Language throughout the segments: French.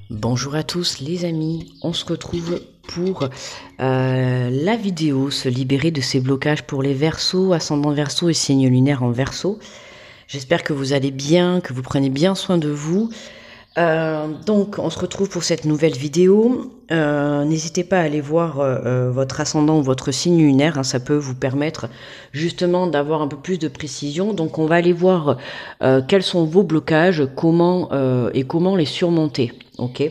Bonjour à tous les amis, on se retrouve pour la vidéo se libérer de ces blocages pour les Verseaux, ascendant Verseau et signe lunaire en Verseau. J'espère que vous allez bien, que vous prenez bien soin de vous. Donc on se retrouve pour cette nouvelle vidéo. N'hésitez pas à aller voir votre ascendant ou votre signe lunaire, hein, ça peut vous permettre justement d'avoir un peu plus de précision. Donc on va aller voir quels sont vos blocages, comment les surmonter. Ok.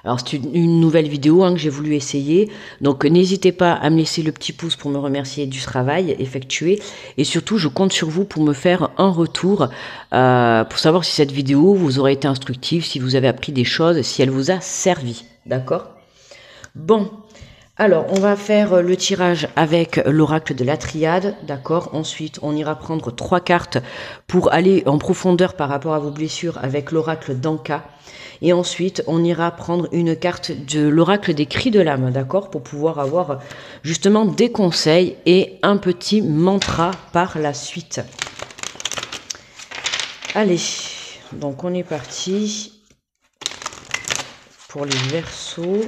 Alors c'est une nouvelle vidéo que j'ai voulu essayer, donc n'hésitez pas à me laisser le petit pouce pour me remercier du travail effectué, et surtout je compte sur vous pour me faire un retour, pour savoir si cette vidéo vous aura été instructive, si vous avez appris des choses, si elle vous a servi, d'accord? Bon, alors on va faire le tirage avec l'oracle de la triade, d'accord? Ensuite on ira prendre 3 cartes pour aller en profondeur par rapport à vos blessures avec l'oracle d'Anka. Et ensuite, on ira prendre une carte de l'oracle des cris de l'âme, d'accord, pour pouvoir avoir justement des conseils et un petit mantra par la suite. Allez, donc on est parti pour les Verseaux.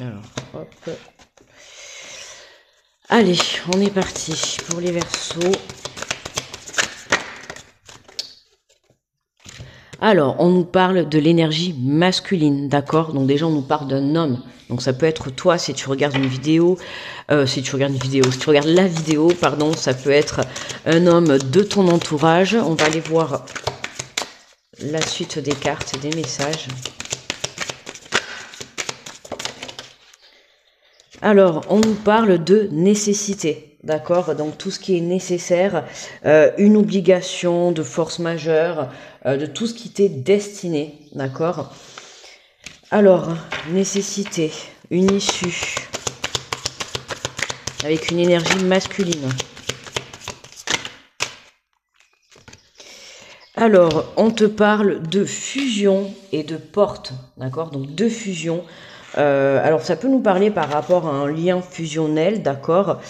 Alors, hop. Allez, on est parti pour les Verseaux. Alors, on nous parle de l'énergie masculine, d'accord? Donc déjà, on nous parle d'un homme. Donc ça peut être toi si tu regardes une vidéo, si tu regardes la vidéo, pardon, ça peut être un homme de ton entourage. On va aller voir la suite des cartes, des messages. Alors, on nous parle de nécessité, d'accord? Donc tout ce qui est nécessaire, une obligation de force majeure, de tout ce qui t'est destiné, d'accord? Alors, nécessité, une issue, avec une énergie masculine. Alors, on te parle de fusion et de porte, d'accord? Donc, de fusion. Alors, ça peut nous parler par rapport à un lien fusionnel, d'accord?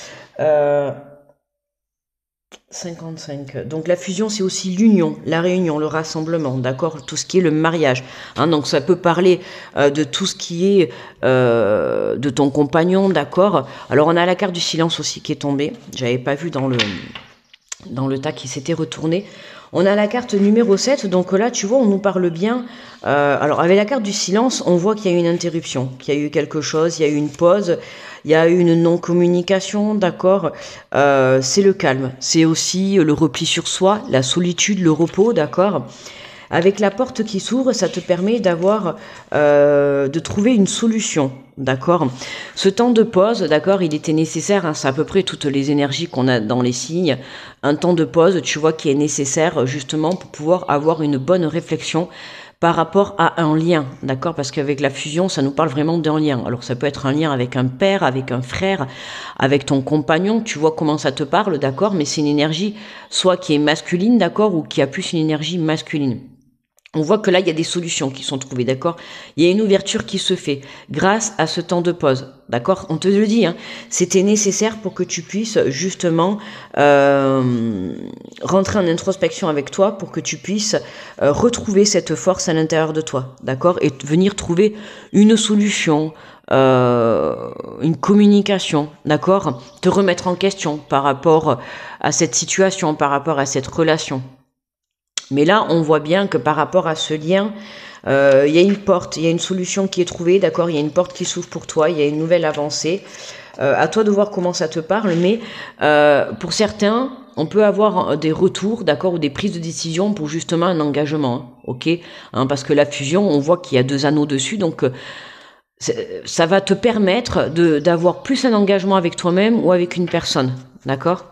55. Donc la fusion, c'est aussi l'union, la réunion, le rassemblement, d'accord? Tout ce qui est le mariage. Hein, donc ça peut parler de tout ce qui est de ton compagnon, d'accord? Alors on a la carte du silence aussi qui est tombée. J'avais pas vu dans le tas qui s'était retourné. On a la carte numéro 7, donc là, tu vois, on nous parle bien. Alors, avec la carte du silence, on voit qu'il y a eu une interruption, qu'il y a eu quelque chose, il y a eu une pause, il y a eu une non-communication, d'accord. C'est le calme, c'est aussi le repli sur soi, la solitude, le repos, d'accord. Avec la porte qui s'ouvre, ça te permet d'avoir, de trouver une solution, d'accord. Ce temps de pause, d'accord, il était nécessaire, hein, c'est à peu près toutes les énergies qu'on a dans les signes. Un temps de pause, tu vois, qui est nécessaire justement pour pouvoir avoir une bonne réflexion par rapport à un lien, d'accord, parce qu'avec la fusion, ça nous parle vraiment d'un lien. Alors ça peut être un lien avec un père, avec un frère, avec ton compagnon, tu vois comment ça te parle, d'accord, mais c'est une énergie soit qui est masculine, d'accord, ou qui a plus une énergie masculine. On voit que là, il y a des solutions qui sont trouvées, d'accord? Il y a une ouverture qui se fait grâce à ce temps de pause, d'accord? On te le dit, hein, c'était nécessaire pour que tu puisses justement rentrer en introspection avec toi, pour que tu puisses retrouver cette force à l'intérieur de toi, d'accord? Et venir trouver une solution, une communication, d'accord? Te remettre en question par rapport à cette situation, par rapport à cette relation. Mais là, on voit bien que par rapport à ce lien, il y a une porte, il y a une solution qui est trouvée, d'accord? Il y a une porte qui s'ouvre pour toi, il y a une nouvelle avancée. À toi de voir comment ça te parle, mais pour certains, on peut avoir des retours, d'accord, ou des prises de décision pour justement un engagement, hein, ok? Hein, parce que la fusion, on voit qu'il y a 2 anneaux dessus, donc ça va te permettre d'avoir plus un engagement avec toi-même ou avec une personne, d'accord?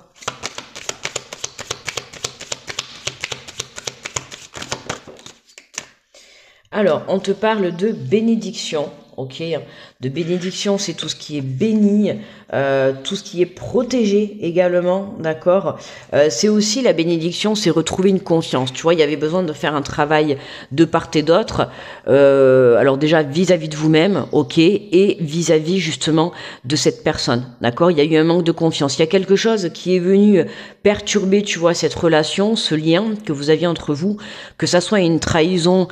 Alors, on te parle de bénédiction, ok, de bénédiction, c'est tout ce qui est béni, tout ce qui est protégé également, d'accord. C'est aussi la bénédiction, c'est retrouver une confiance. Tu vois, il y avait besoin de faire un travail de part et d'autre. Alors déjà vis-à-vis de vous-même, ok, et vis-à-vis justement de cette personne, d'accord. Il y a eu un manque de confiance. Il y a quelque chose qui est venu perturber, tu vois, cette relation, ce lien que vous aviez entre vous, que ça soit une trahison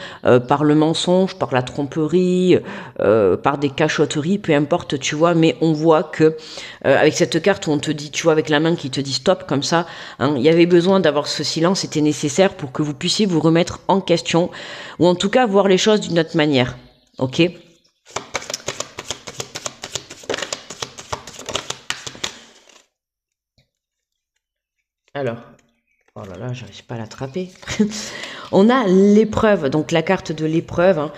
par le mensonge, par la tromperie, par des cachotteries, peu importe, tu vois, mais on voit que avec cette carte où on te dit, tu vois, avec la main qui te dit stop comme ça, hein, il y avait besoin d'avoir ce silence, c'était nécessaire pour que vous puissiez vous remettre en question, ou en tout cas voir les choses d'une autre manière, ok. Alors, oh là là, j'arrive pas à l'attraper. On a l'épreuve, donc la carte de l'épreuve, hein,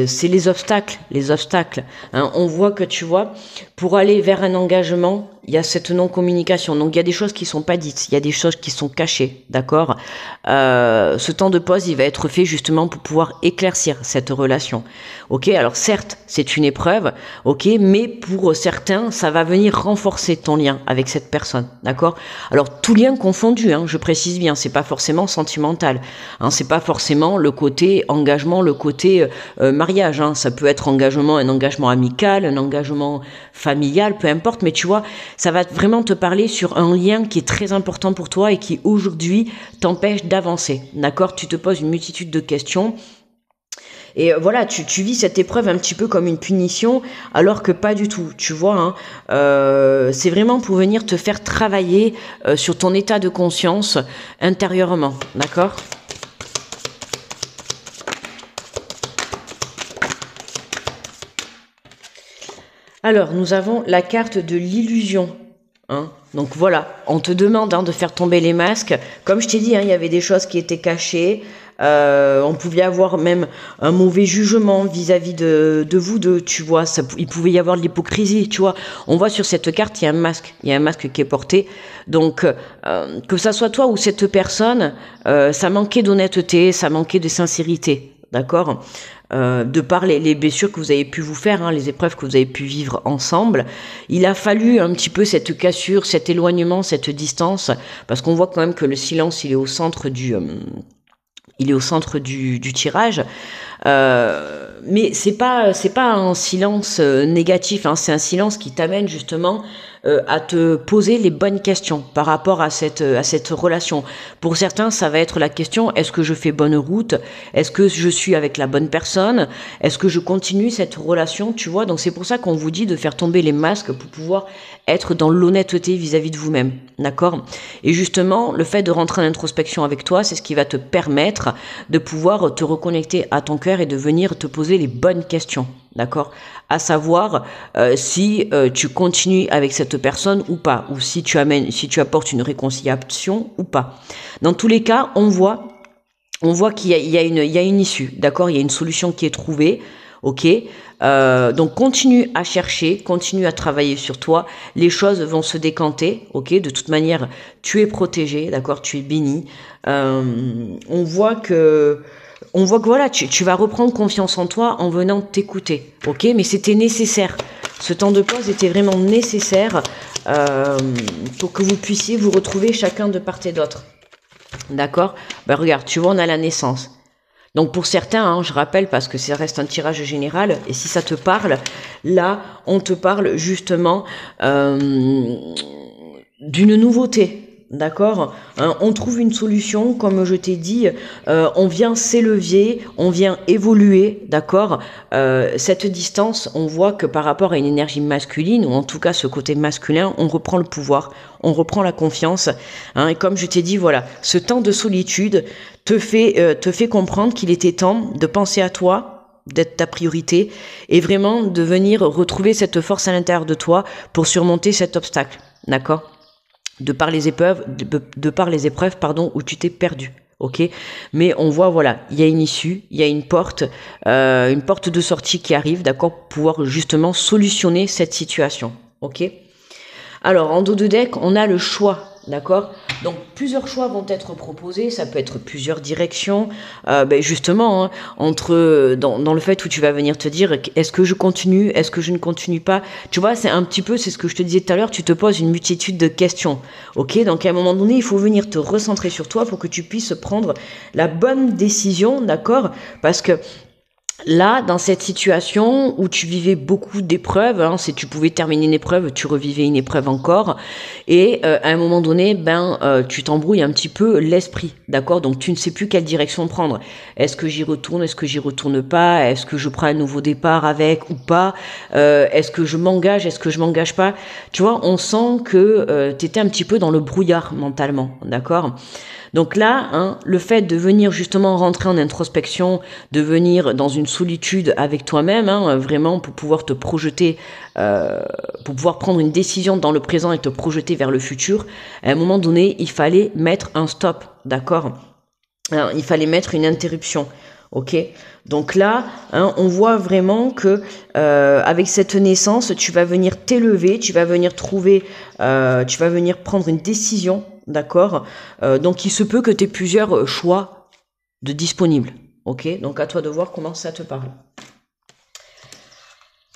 c'est les obstacles. Hein. On voit que, tu vois, pour aller vers un engagement, il y a cette non-communication. Donc, il y a des choses qui sont pas dites, il y a des choses qui sont cachées, d'accord. Ce temps de pause, il va être fait justement pour pouvoir éclaircir cette relation. Ok, alors certes, c'est une épreuve, ok, mais pour certains, ça va venir renforcer ton lien avec cette personne, d'accord. Alors, tout lien confondu, hein, je précise bien, c'est pas forcément sentimental, hein, c'est pas forcément le côté engagement, le côté mariage, hein, ça peut être un engagement amical, un engagement familial, peu importe, mais tu vois, ça va vraiment te parler sur un lien qui est très important pour toi et qui aujourd'hui t'empêche d'avancer, d'accord. Tu te poses une multitude de questions. Et voilà, tu vis cette épreuve un petit peu comme une punition, alors que pas du tout, tu vois. Hein, c'est vraiment pour venir te faire travailler sur ton état de conscience intérieurement, d'accord. Alors, nous avons la carte de l'illusion. Hein. Donc voilà, on te demande de faire tomber les masques. Comme je t'ai dit, hein, il y avait des choses qui étaient cachées. On pouvait avoir même un mauvais jugement vis-à-vis de vous deux, tu vois. Il pouvait y avoir de l'hypocrisie, tu vois. On voit sur cette carte, il y a un masque qui est porté. Donc, que ça soit toi ou cette personne, ça manquait d'honnêteté, ça manquait de sincérité, d'accord. De par les blessures que vous avez pu vous faire, hein, les épreuves que vous avez pu vivre ensemble, il a fallu un petit peu cette cassure, cet éloignement, cette distance, parce qu'on voit quand même que le silence, il est au centre du tirage. Mais c'est pas un silence négatif, hein, c'est un silence qui t'amène justement à te poser les bonnes questions par rapport à cette relation. Pour certains, ça va être la question: est-ce que je fais bonne route? Est-ce que je suis avec la bonne personne? Est-ce que je continue cette relation? Tu vois, donc c'est pour ça qu'on vous dit de faire tomber les masques pour pouvoir être dans l'honnêteté vis-à-vis de vous-même, d'accord? Et justement, le fait de rentrer en introspection avec toi, c'est ce qui va te permettre de pouvoir te reconnecter à ton cœur et de venir te poser les bonnes questions, d'accord? À savoir si tu continues avec cette personne ou pas, ou si tu apportes une réconciliation ou pas. Dans tous les cas, on voit qu'il y a une issue, d'accord? Il y a une solution qui est trouvée, ok? Donc continue à chercher, continue à travailler sur toi. Les choses vont se décanter, ok? De toute manière, tu es protégé, d'accord? Tu es béni. On voit que voilà, tu vas reprendre confiance en toi en venant t'écouter, ok? Mais c'était nécessaire. Ce temps de pause était vraiment nécessaire pour que vous puissiez vous retrouver chacun de part et d'autre. D'accord? Ben regarde, tu vois, on a la naissance. Donc pour certains, hein, je rappelle, parce que ça reste un tirage général, et si ça te parle, là, on te parle justement d'une nouveauté. D'accord, hein, on trouve une solution, comme je t'ai dit, on vient s'élever, on vient évoluer, d'accord. Cette distance, on voit que par rapport à une énergie masculine, ou en tout cas ce côté masculin, on reprend le pouvoir, on reprend la confiance, hein, et comme je t'ai dit, voilà, ce temps de solitude te fait comprendre qu'il était temps de penser à toi, d'être ta priorité, et vraiment de venir retrouver cette force à l'intérieur de toi pour surmonter cet obstacle, d'accord. De par les épreuves, où tu t'es perdu, ok. Mais on voit, voilà, il y a une issue, il y a une porte de sortie qui arrive, d'accord, pour pouvoir justement solutionner cette situation, ok. Alors, en dos de deck, on a le choix, D'accord? Donc plusieurs choix vont être proposés, ça peut être plusieurs directions, justement, hein, dans le fait où tu vas venir te dire est-ce que je continue, est-ce que je ne continue pas, tu vois, c'est un petit peu, c'est ce que je te disais tout à l'heure, tu te poses une multitude de questions, ok? Donc à un moment donné, il faut venir te recentrer sur toi pour que tu puisses prendre la bonne décision, d'accord? Parce que là, dans cette situation où tu vivais beaucoup d'épreuves, hein, si tu pouvais terminer une épreuve, tu revivais une épreuve encore, et à un moment donné, tu t'embrouilles un petit peu l'esprit, d'accord? Donc tu ne sais plus quelle direction prendre. Est-ce que j'y retourne? Est-ce que j'y retourne pas? Est-ce que je prends un nouveau départ avec ou pas? Est-ce que je m'engage? Est-ce que je m'engage pas? Tu vois, on sent que tu étais un petit peu dans le brouillard mentalement, d'accord? Donc là, hein, le fait de venir justement rentrer en introspection, de venir dans une solitude avec toi-même, hein, vraiment pour pouvoir te projeter, pour pouvoir prendre une décision dans le présent et te projeter vers le futur, à un moment donné, il fallait mettre un stop, d'accord? Alors, il fallait mettre une interruption. Ok, donc là, hein, on voit vraiment que avec cette naissance, tu vas venir t'élever, tu vas venir trouver, tu vas venir prendre une décision, d'accord. Donc il se peut que tu aies plusieurs choix de disponibles. Ok, donc à toi de voir comment ça te parle.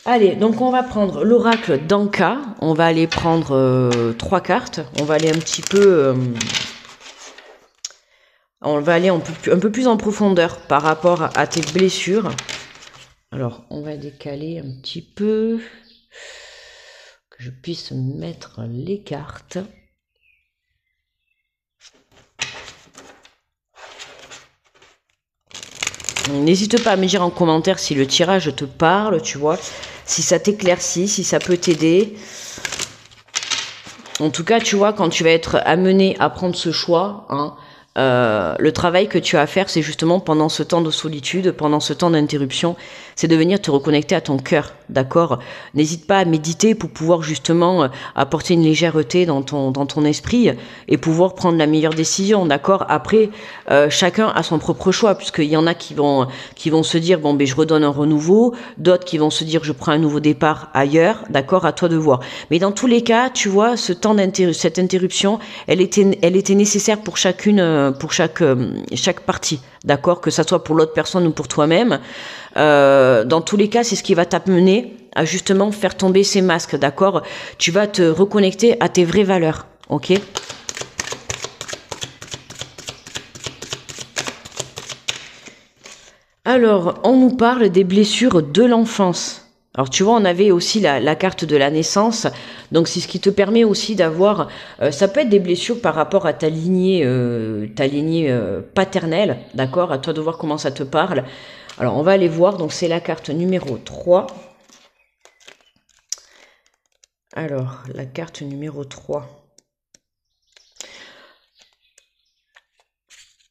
Allez, donc on va prendre l'oracle d'Anka. On va aller prendre 3 cartes. On va aller un petit peu. On va aller un peu plus en profondeur par rapport à tes blessures. Alors, on va décaler un petit peu, que je puisse mettre les cartes. N'hésite pas à me dire en commentaire si le tirage te parle, tu vois, si ça t'éclaircit, si ça peut t'aider. En tout cas, tu vois, quand tu vas être amené à prendre ce choix, hein, le travail que tu as à faire, c'est justement pendant ce temps de solitude, pendant ce temps d'interruption, c'est de venir te reconnecter à ton cœur, d'accord? N'hésite pas à méditer pour pouvoir justement apporter une légèreté dans ton esprit et pouvoir prendre la meilleure décision, d'accord? Après, chacun a son propre choix, puisqu'il y en a qui vont se dire, bon, ben, je redonne un renouveau, d'autres qui vont se dire, je prends un nouveau départ ailleurs, d'accord? À toi de voir. Mais dans tous les cas, tu vois, cette interruption, elle était nécessaire pour chaque partie, d'accord, que ça soit pour l'autre personne ou pour toi-même. Dans tous les cas, c'est ce qui va t'amener à justement faire tomber ces masques, d'accord. Tu vas te reconnecter à tes vraies valeurs, ok. Alors, on nous parle des blessures de l'enfance. Alors tu vois, on avait aussi la carte de la naissance, donc c'est ce qui te permet aussi d'avoir, ça peut être des blessures par rapport à ta lignée paternelle, d'accord, à toi de voir comment ça te parle. Alors on va aller voir, donc c'est la carte numéro 3. Alors, la carte numéro 3.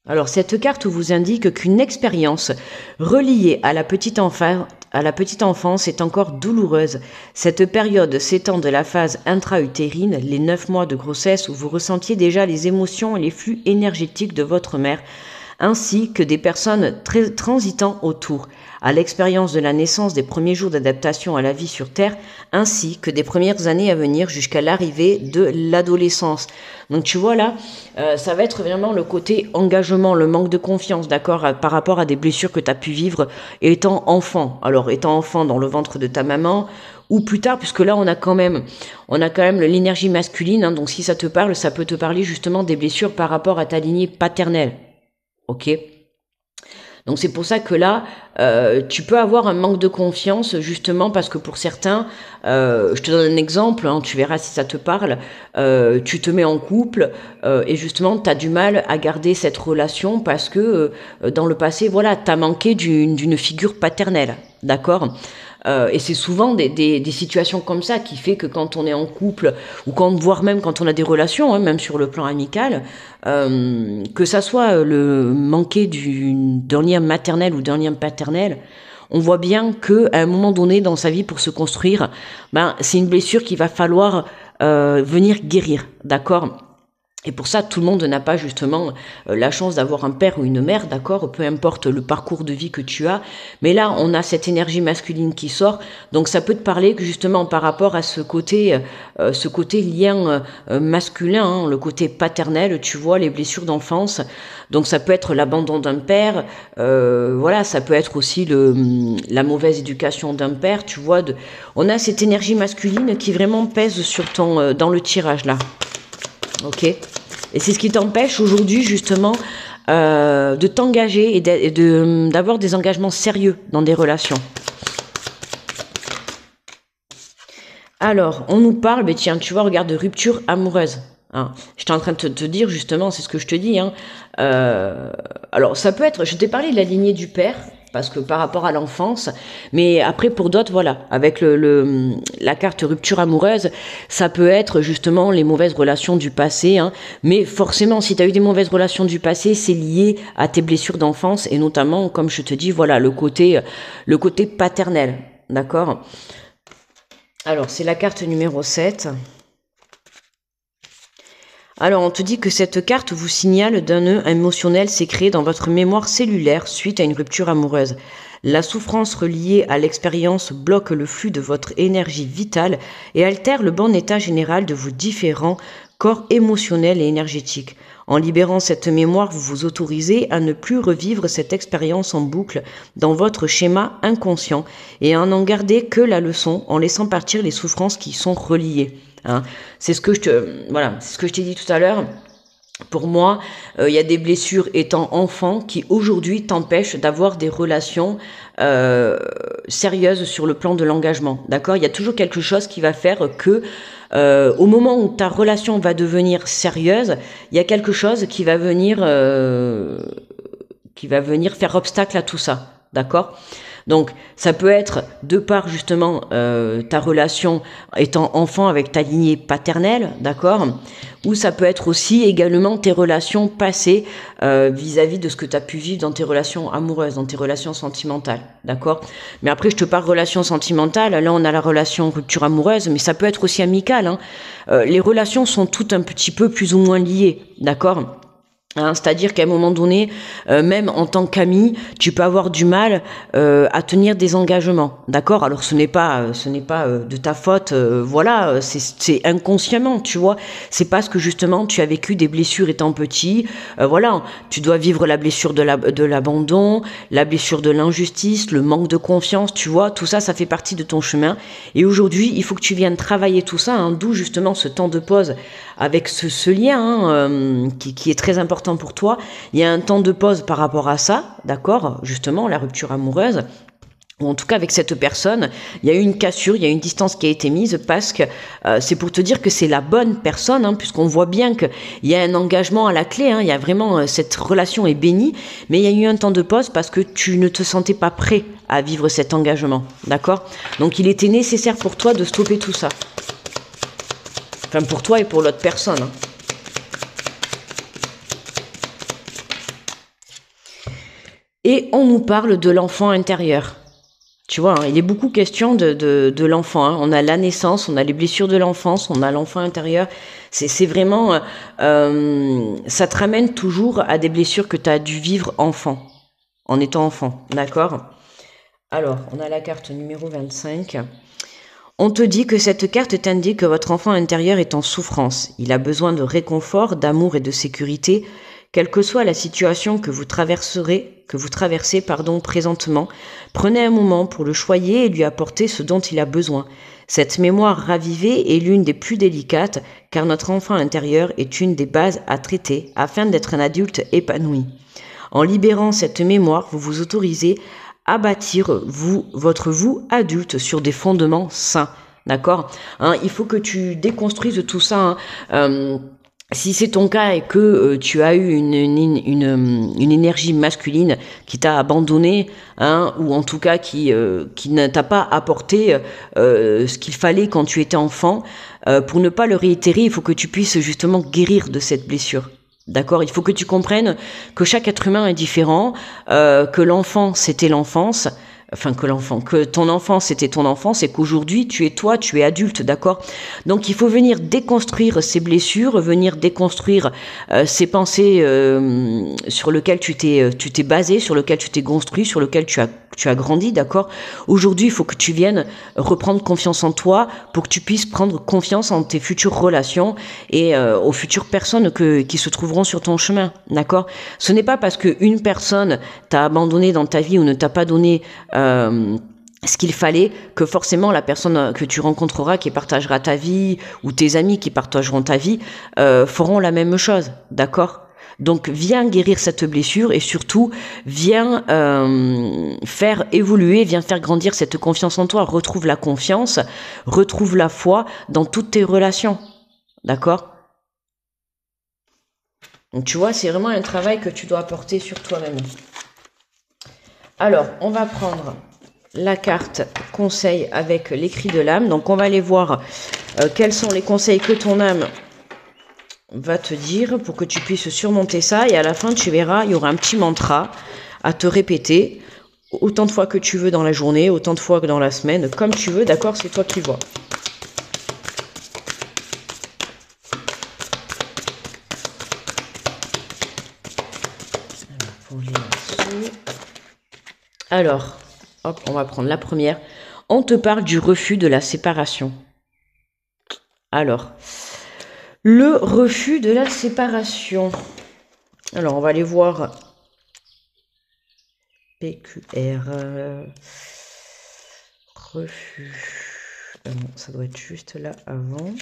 Alors, cette carte vous indique qu'une expérience reliée à la petite enfance est encore douloureuse. Cette période s'étend de la phase intra-utérine, les 9 mois de grossesse où vous ressentiez déjà les émotions et les flux énergétiques de votre mère, ainsi que des personnes transitant autour, à l'expérience de la naissance des premiers jours d'adaptation à la vie sur Terre, ainsi que des premières années à venir jusqu'à l'arrivée de l'adolescence. Donc tu vois là, ça va être vraiment le côté engagement, le manque de confiance, d'accord, par rapport à des blessures que tu as pu vivre étant enfant. Alors étant enfant dans le ventre de ta maman, ou plus tard, puisque là on a quand même l'énergie masculine, hein, donc si ça te parle, ça peut te parler justement des blessures par rapport à ta lignée paternelle. Ok, donc c'est pour ça que là, tu peux avoir un manque de confiance justement parce que pour certains, je te donne un exemple, hein, tu verras si ça te parle, tu te mets en couple et justement tu as du mal à garder cette relation parce que dans le passé, voilà, tu as manqué d'une figure paternelle, d'accord ? Et c'est souvent des situations comme ça qui fait que quand on est en couple ou voire même quand on a des relations, hein, même sur le plan amical, que ça soit le manquer d'un lien maternel ou d'un lien paternel, on voit bien que à un moment donné dans sa vie pour se construire, c'est une blessure qu'il va falloir venir guérir, d'accord. Et pour ça, tout le monde n'a pas justement la chance d'avoir un père ou une mère, d'accord, peu importe le parcours de vie que tu as. Mais là, on a cette énergie masculine qui sort, donc ça peut te parler que justement par rapport à ce côté lien masculin, hein, le côté paternel, tu vois, les blessures d'enfance. Donc ça peut être l'abandon d'un père, voilà, ça peut être aussi la mauvaise éducation d'un père, tu vois. On a cette énergie masculine qui vraiment pèse sur dans le tirage là. Ok. Et c'est ce qui t'empêche aujourd'hui justement de t'engager et d'avoir des engagements sérieux dans des relations. Alors, on nous parle, mais tiens, tu vois, regarde, de rupture amoureuse. Hein. J'étais en train de te dire justement, c'est ce que je te dis. Hein. Alors, ça peut être, je t'ai parlé de la lignée du père, parce que par rapport à l'enfance, mais après pour d'autres, voilà, avec la carte rupture amoureuse, ça peut être justement les mauvaises relations du passé, hein, mais forcément, si tu as eu des mauvaises relations du passé, c'est lié à tes blessures d'enfance, et notamment, comme je te dis, voilà, le côté paternel, d'accord? Alors, c'est la carte numéro 7. Alors, on te dit que cette carte vous signale d'un nœud émotionnel s'est créé dans votre mémoire cellulaire suite à une rupture amoureuse. La souffrance reliée à l'expérience bloque le flux de votre énergie vitale et altère le bon état général de vos différents corps émotionnels et énergétiques. En libérant cette mémoire, vous vous autorisez à ne plus revivre cette expérience en boucle dans votre schéma inconscient et à n'en garder que la leçon en laissant partir les souffrances qui y sont reliées. Hein. C'est ce que je t'ai dit tout à l'heure. Pour moi, il y a des blessures étant enfant qui aujourd'hui t'empêchent d'avoir des relations sérieuses sur le plan de l'engagement. D'accord ? Il y a toujours quelque chose qui va faire que au moment où ta relation va devenir sérieuse, il y a quelque chose qui va venir faire obstacle à tout ça. D'accord ? Donc, ça peut être de par justement ta relation étant enfant avec ta lignée paternelle, d'accord ? Ou ça peut être aussi également tes relations passées vis-à-vis de ce que tu as pu vivre dans tes relations amoureuses, dans tes relations sentimentales, d'accord ? Mais après, je te parle relations sentimentales, là on a la relation rupture amoureuse, mais ça peut être aussi amical, hein. Les relations sont toutes un petit peu plus ou moins liées, d'accord ? Hein, c'est-à-dire qu'à un moment donné, même en tant qu'ami, tu peux avoir du mal à tenir des engagements, d'accord ? Alors ce n'est pas de ta faute, voilà, c'est inconsciemment, tu vois. C'est parce que justement tu as vécu des blessures étant petit, voilà, tu dois vivre la blessure de l'abandon, la blessure de l'injustice, le manque de confiance, tu vois. Tout ça, ça fait partie de ton chemin. Et aujourd'hui, il faut que tu viennes travailler tout ça, hein, d'où justement ce temps de pause avec ce lien hein, qui est très important pour toi. Il y a un temps de pause par rapport à ça, d'accord ? Justement, la rupture amoureuse, ou en tout cas avec cette personne, il y a eu une cassure, il y a une distance qui a été mise parce que c'est pour te dire que c'est la bonne personne, hein, puisqu'on voit bien qu'il y a un engagement à la clé, hein, il y a vraiment, cette relation est bénie, mais il y a eu un temps de pause parce que tu ne te sentais pas prêt à vivre cet engagement, d'accord ? Donc il était nécessaire pour toi de stopper tout ça. Enfin, pour toi et pour l'autre personne. Hein. Et on nous parle de l'enfant intérieur. Tu vois, hein, il est beaucoup question de l'enfant. Hein. On a la naissance, on a les blessures de l'enfance, on a l'enfant intérieur. C'est vraiment... ça te ramène toujours à des blessures que tu as dû vivre enfant, en étant enfant. D'accord ? Alors, on a la carte numéro 25. On te dit que cette carte t'indique que votre enfant intérieur est en souffrance. Il a besoin de réconfort, d'amour et de sécurité, quelle que soit la situation que vous traversez, présentement. Prenez un moment pour le choyer et lui apporter ce dont il a besoin. Cette mémoire ravivée est l'une des plus délicates, car notre enfant intérieur est une des bases à traiter afin d'être un adulte épanoui. En libérant cette mémoire, vous vous autorisez à bâtir votre vous adulte sur des fondements sains, d'accord ? Hein, il faut que tu déconstruises tout ça. Hein. Si c'est ton cas et que tu as eu une énergie masculine qui t'a abandonné, hein, ou en tout cas qui ne t'a pas apporté ce qu'il fallait quand tu étais enfant, pour ne pas le réitérer, il faut que tu puisses justement guérir de cette blessure. D'accord ? Il faut que tu comprennes que chaque être humain est différent, que l'enfant, c'était l'enfance, enfin que ton enfant c'était ton enfant, c'est qu'aujourd'hui tu es toi, tu es adulte, d'accord? Donc il faut venir déconstruire ces blessures, venir déconstruire ces pensées sur lesquelles tu t'es basé, sur lesquelles tu t'es construit, sur lesquelles tu as grandi, d'accord? Aujourd'hui, il faut que tu viennes reprendre confiance en toi pour que tu puisses prendre confiance en tes futures relations et aux futures personnes qui se trouveront sur ton chemin, d'accord? Ce n'est pas parce qu'une personne t'a abandonné dans ta vie ou ne t'a pas donné ce qu'il fallait que forcément la personne que tu rencontreras qui partagera ta vie ou tes amis qui partageront ta vie feront la même chose, d'accord? Donc viens guérir cette blessure et surtout viens faire évoluer, viens faire grandir cette confiance en toi, retrouve la confiance, retrouve la foi dans toutes tes relations, d'accord? Donc tu vois, c'est vraiment un travail que tu dois apporter sur toi-même. Alors, on va prendre la carte conseil avec les cris de l'âme. Donc, on va aller voir quels sont les conseils que ton âme va te dire pour que tu puisses surmonter ça. Et à la fin, tu verras, il y aura un petit mantra à te répéter autant de fois que tu veux dans la journée, autant de fois que dans la semaine, comme tu veux, d'accord? C'est toi qui vois. Alors, hop, on va prendre la première. On te parle du refus de la séparation. Alors, le refus de la séparation. Alors, on va aller voir PQR. Refus. Non, ça doit être juste là avant.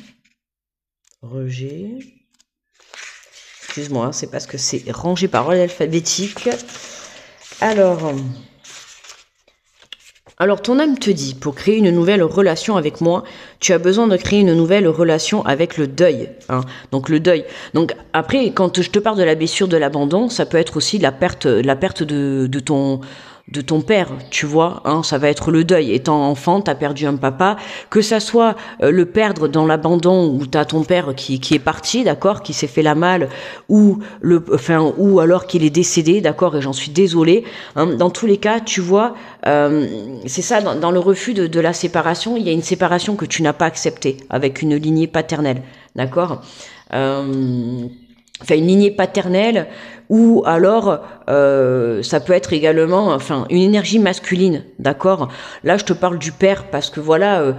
Rejet. Excuse-moi, c'est parce que c'est rangé par ordre alphabétique. Alors, ton âme te dit, pour créer une nouvelle relation avec moi, tu as besoin de créer une nouvelle relation avec le deuil. Hein. Donc, le deuil. Donc, après, quand je te parle de la blessure de l'abandon, ça peut être aussi la perte de ton père, tu vois, hein, ça va être le deuil. Étant enfant, t'as perdu un papa, que ça soit le perdre dans l'abandon où t'as ton père qui est parti, d'accord, qui s'est fait la malle, ou alors qu'il est décédé, d'accord, et j'en suis désolée. Hein, dans tous les cas, tu vois, c'est ça, dans le refus de la séparation, il y a une séparation que tu n'as pas acceptée avec une lignée paternelle, d'accord. Une lignée paternelle, ou alors ça peut être également une énergie masculine, d'accord. Là je te parle du père parce que voilà,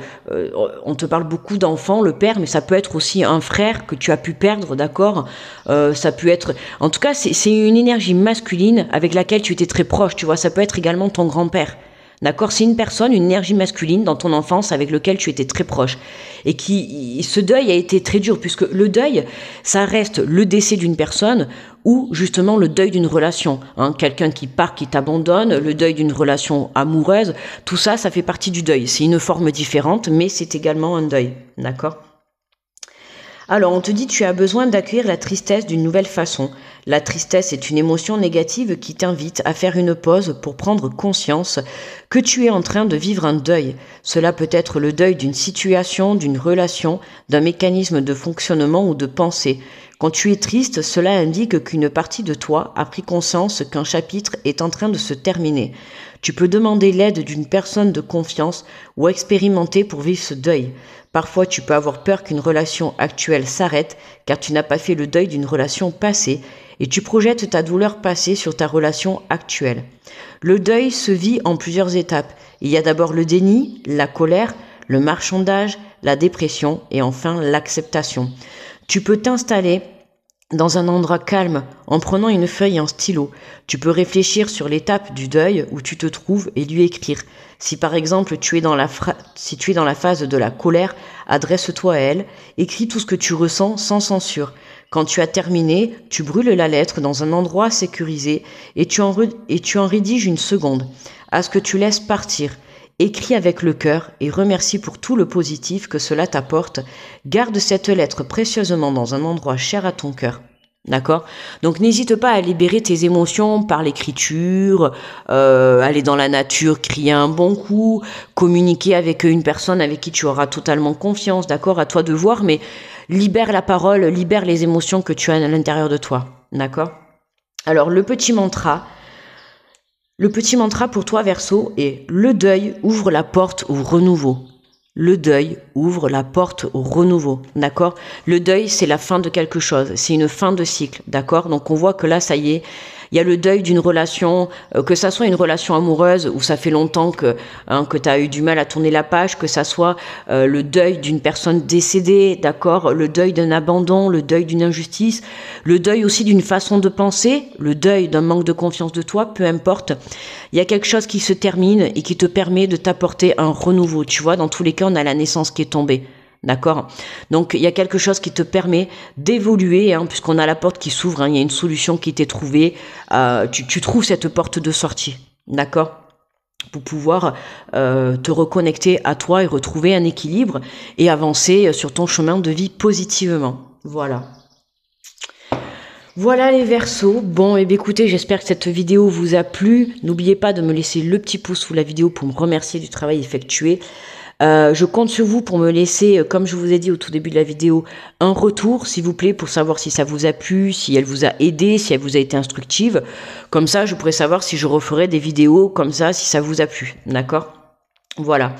on te parle beaucoup d'enfants, le père, mais ça peut être aussi un frère que tu as pu perdre, d'accord. Ça peut être, en tout cas c'est une énergie masculine avec laquelle tu étais très proche, tu vois. Ça peut être également ton grand-père. D'accord, c'est une personne, une énergie masculine dans ton enfance avec lequel tu étais très proche. Et ce deuil a été très dur, puisque le deuil, ça reste le décès d'une personne ou justement le deuil d'une relation. Hein, quelqu'un qui part, qui t'abandonne, le deuil d'une relation amoureuse, tout ça, ça fait partie du deuil. C'est une forme différente, mais c'est également un deuil. D'accord ? Alors, on te dit tu as besoin d'accueillir la tristesse d'une nouvelle façon. La tristesse est une émotion négative qui t'invite à faire une pause pour prendre conscience que tu es en train de vivre un deuil. Cela peut être le deuil d'une situation, d'une relation, d'un mécanisme de fonctionnement ou de pensée. Quand tu es triste, cela indique qu'une partie de toi a pris conscience qu'un chapitre est en train de se terminer. Tu peux demander l'aide d'une personne de confiance ou expérimenter pour vivre ce deuil. Parfois, tu peux avoir peur qu'une relation actuelle s'arrête car tu n'as pas fait le deuil d'une relation passée et tu projettes ta douleur passée sur ta relation actuelle. Le deuil se vit en plusieurs étapes. Il y a d'abord le déni, la colère, le marchandage, la dépression et enfin l'acceptation. Tu peux t'installer dans un endroit calme, en prenant une feuille et un stylo. Tu peux réfléchir sur l'étape du deuil où tu te trouves et lui écrire. Si par exemple tu es dans la phase de la colère, adresse-toi à elle, écris tout ce que tu ressens sans censure. Quand tu as terminé, tu brûles la lettre dans un endroit sécurisé et tu en rédiges une seconde. À ce que tu laisses partir. Écris avec le cœur et remercie pour tout le positif que cela t'apporte. Garde cette lettre précieusement dans un endroit cher à ton cœur. D'accord ? Donc n'hésite pas à libérer tes émotions par l'écriture, aller dans la nature, crier un bon coup, communiquer avec une personne avec qui tu auras totalement confiance, d'accord ? À toi de voir, mais libère la parole, libère les émotions que tu as à l'intérieur de toi. D'accord ? Alors le petit mantra. Le petit mantra pour toi, Verseau, est: le deuil ouvre la porte au renouveau. Le deuil ouvre la porte au renouveau, d'accord? Le deuil, c'est la fin de quelque chose, c'est une fin de cycle, d'accord? Donc on voit que là, ça y est, il y a le deuil d'une relation, que ça soit une relation amoureuse où ça fait longtemps que tu as eu du mal à tourner la page, que ça soit le deuil d'une personne décédée, d'accord, le deuil d'un abandon, le deuil d'une injustice, le deuil aussi d'une façon de penser, le deuil d'un manque de confiance de toi, peu importe. Il y a quelque chose qui se termine et qui te permet de t'apporter un renouveau. Tu vois, dans tous les cas, on a la naissance qui est tombée. D'accord? Donc, il y a quelque chose qui te permet d'évoluer, puisqu'on a la porte qui s'ouvre, il y a une solution qui t'est trouvée. Tu trouves cette porte de sortie. D'accord? Pour pouvoir te reconnecter à toi et retrouver un équilibre et avancer sur ton chemin de vie positivement. Voilà. Voilà les Verseaux. Bon, et bien écoutez, j'espère que cette vidéo vous a plu. N'oubliez pas de me laisser le petit pouce sous la vidéo pour me remercier du travail effectué. Je compte sur vous pour me laisser, comme je vous ai dit au tout début de la vidéo, un retour, s'il vous plaît, pour savoir si ça vous a plu, si elle vous a aidé, si elle vous a été instructive. Comme ça, je pourrais savoir si je referai des vidéos comme ça, si ça vous a plu. D'accord ? Voilà.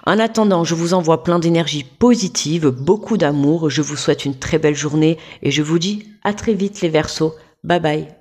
En attendant, je vous envoie plein d'énergie positive, beaucoup d'amour. Je vous souhaite une très belle journée et je vous dis à très vite les Verseaux. Bye bye.